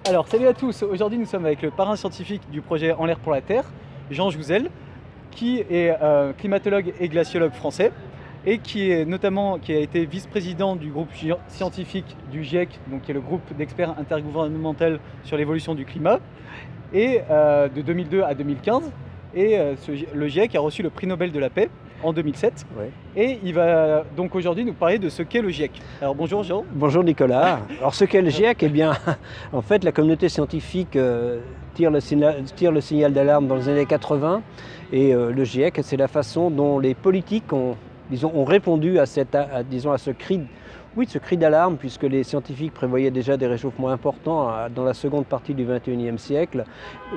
Alors, salut à tous. Aujourd'hui, nous sommes avec le parrain scientifique du projet En l'air pour la Terre, Jean Jouzel, qui est climatologue et glaciologue français et qui a été vice-président du groupe scientifique du GIEC, donc qui est le groupe d'experts intergouvernemental sur l'évolution du climat, et de 2002 à 2015. Et le GIEC a reçu le prix Nobel de la paix en 2007. Ouais. Et il va donc aujourd'hui nous parler de ce qu'est le GIEC. Alors bonjour Jean. Bonjour Nicolas. Alors ce qu'est le GIEC, eh bien, en fait, la communauté scientifique tire le signal d'alarme dans les années 80. Et le GIEC, c'est la façon dont les politiques ont répondu à ce cri d'alarme, puisque les scientifiques prévoyaient déjà des réchauffements importants dans la seconde partie du XXIe siècle.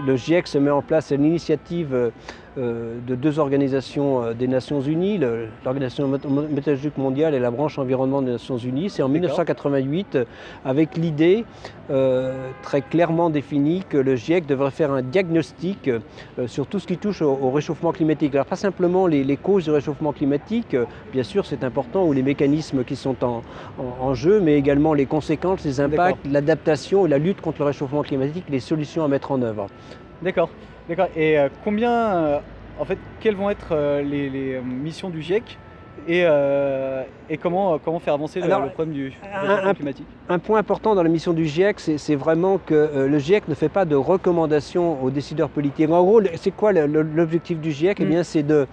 Le GIEC se met en place à l'initiative de deux organisations des Nations Unies, l'Organisation météorologique mondiale et la branche environnement des Nations Unies. C'est en 1988, avec l'idée très clairement définie que le GIEC devrait faire un diagnostic sur tout ce qui touche au réchauffement climatique. Alors pas simplement les causes du réchauffement climatique, bien sûr c'est important, ou les mécanismes qui sont en jeu, mais également les conséquences, les impacts, l'adaptation et la lutte contre le réchauffement climatique, les solutions à mettre en œuvre. D'accord. Et quelles vont être les missions du GIEC et comment faire avancer le problème du réchauffement climatique? Un point important dans la mission du GIEC, c'est vraiment que le GIEC ne fait pas de recommandations aux décideurs politiques. En gros, c'est quoi l'objectif du GIEC? Eh bien, c'est de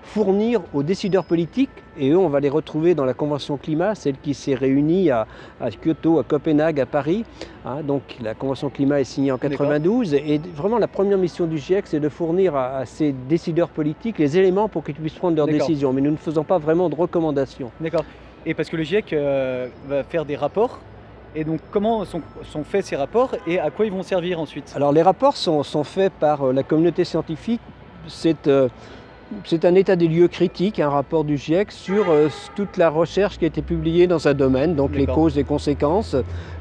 fournir aux décideurs politiques, et eux on va les retrouver dans la Convention climat, celle qui s'est réunie à Kyoto, à Copenhague, à Paris. Donc la Convention climat est signée en 92, et vraiment la première mission du GIEC, c'est de fournir à ces décideurs politiques les éléments pour qu'ils puissent prendre leurs décisions. Mais nous ne faisons pas vraiment de recommandations. D'accord. Et parce que le GIEC va faire des rapports, et donc comment sont faits ces rapports et à quoi ils vont servir ensuite? Alors les rapports sont faits par la communauté scientifique. C'est un état des lieux critique, un rapport du GIEC sur toute la recherche qui a été publiée dans un domaine, donc les causes et conséquences.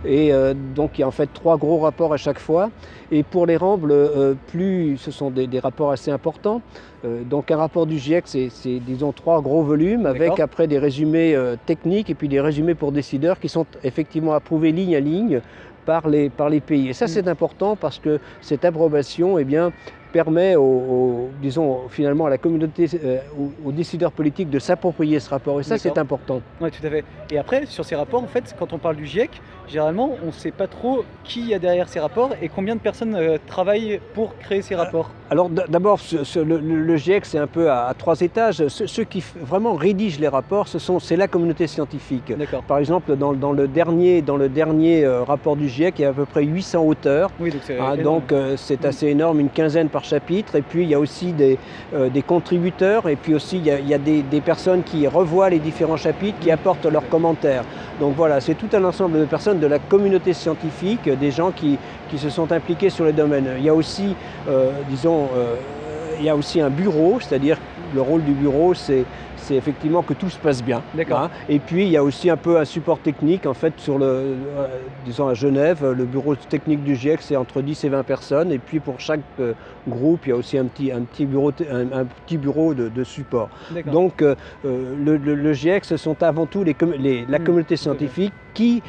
Et donc il y a en fait 3 gros rapports à chaque fois. Et pour les rendre ce sont des rapports assez importants. Donc un rapport du GIEC, c'est disons 3 gros volumes, avec après des résumés techniques et puis des résumés pour décideurs qui sont effectivement approuvés ligne à ligne par les pays. Et ça c'est important parce que cette approbation, eh bien, permet finalement à la communauté, aux décideurs politiques de s'approprier ce rapport. Et ça, c'est important. Oui, tout à fait. Et après, sur ces rapports, en fait, quand on parle du GIEC, généralement, on ne sait pas trop qui y a derrière ces rapports et combien de personnes travaillent pour créer ces rapports. Alors d'abord, le GIEC, c'est un peu à 3 étages. Ceux qui vraiment rédigent les rapports, c'est la communauté scientifique. Par exemple, dans le dernier rapport du GIEC, il y a à peu près 800 auteurs. Oui, donc c'est assez énorme, une quinzaine par chapitre. Et puis il y a aussi des contributeurs, et puis aussi il y a des personnes qui revoient les différents chapitres, qui apportent leurs commentaires. Donc voilà, c'est tout un ensemble de personnes de la communauté scientifique, des gens qui se sont impliqués sur les domaines. Il y a aussi, il y a aussi un bureau, c'est-à-dire le rôle du bureau, c'est effectivement que tout se passe bien. Et puis il y a aussi un peu un support technique, en fait, disons à Genève, le bureau technique du GIEC, c'est entre 10 et 20 personnes. Et puis pour chaque groupe, il y a aussi un petit bureau de support. Donc le GIEC, ce sont avant tout la communauté scientifique qui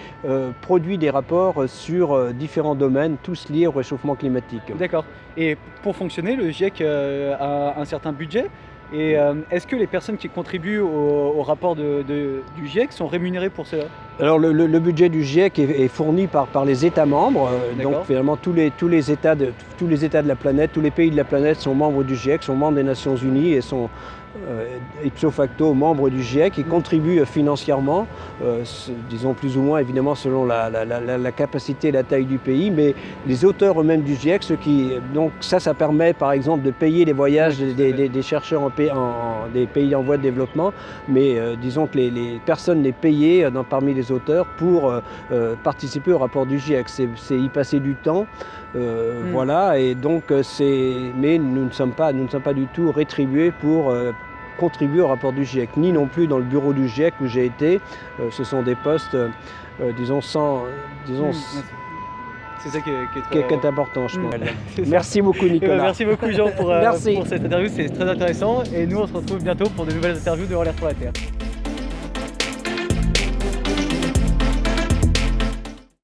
produit des rapports sur différents domaines, tous liés au réchauffement climatique. D'accord. Et pour fonctionner, le GIEC a un certain budget. Et est-ce que les personnes qui contribuent au rapport du GIEC sont rémunérées pour cela? Alors le budget du GIEC est fourni par les États membres. Donc finalement tous les États de la planète, tous les pays de la planète sont membres du GIEC, sont membres des Nations Unies et sont ipso facto membres du GIEC et contribuent financièrement, disons plus ou moins évidemment selon la capacité et la taille du pays, mais les auteurs eux-mêmes du GIEC, donc ça permet par exemple de payer les voyages des chercheurs des pays en voie de développement, mais disons que les personnes les payées parmi les auteurs pour participer au rapport du GIEC, c'est y passer du temps. Voilà, et donc mais nous ne sommes pas du tout rétribués pour contribuer au rapport du GIEC, ni non plus dans le bureau du GIEC où j'ai été. Ce sont des postes, disons, c'est ça qui est important, je pense. Merci beaucoup, Nicolas. Merci beaucoup, Jean, pour cette interview, c'est très intéressant. Et nous, on se retrouve bientôt pour de nouvelles interviews de En l'air pour la Terre.